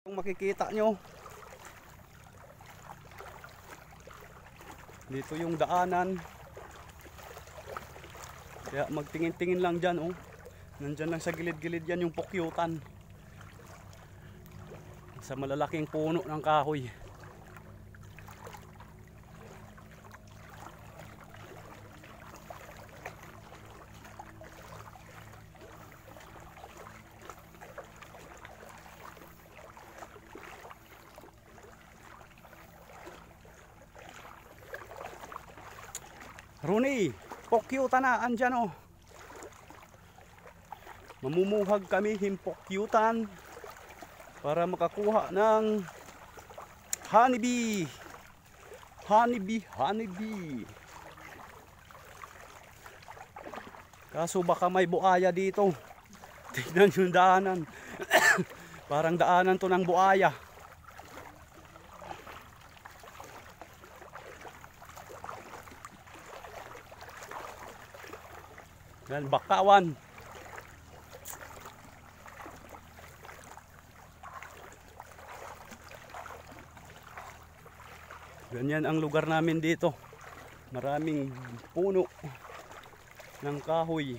Kung makikita nyo, dito yung daanan. Kaya magtingin-tingin lang dyan, oh. Nandyan lang sa gilid-gilid yan yung pukyutan. Sa malalaking puno ng kahoy. Rooney, pokyutan na, andyan oh. Mamumuhag kami himpokyutan para makakuha ng honeybee. Honeybee. Kaso baka may buaya dito. Tignan yung daanan. Parang daanan to ng buaya. Yan, bakawan. Ganyan ang lugar namin dito. Maraming puno ng kahoy.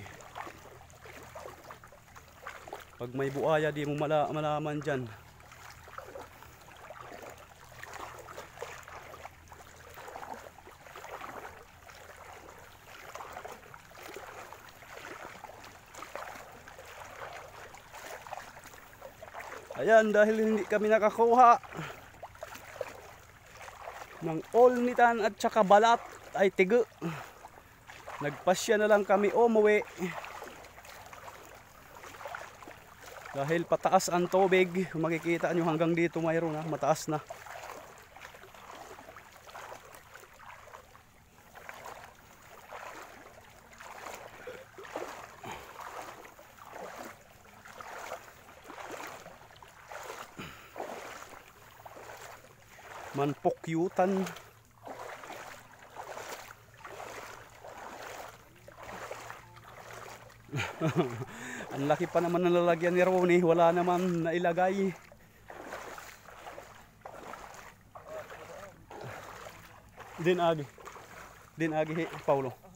Pag may buaya, di mo malaman dyan. Ayan, dahil hindi kami nakakuha ng olnitan at saka balat ay tigo, nagpasya na lang kami umuwi dahil pataas ang tubig. Makikita nyo hanggang dito mayroon na, mataas na. Manpokyutan. Ang laki pa naman ng lalagyan ni Ronnie, wala naman nailagay. Din agi Paulo.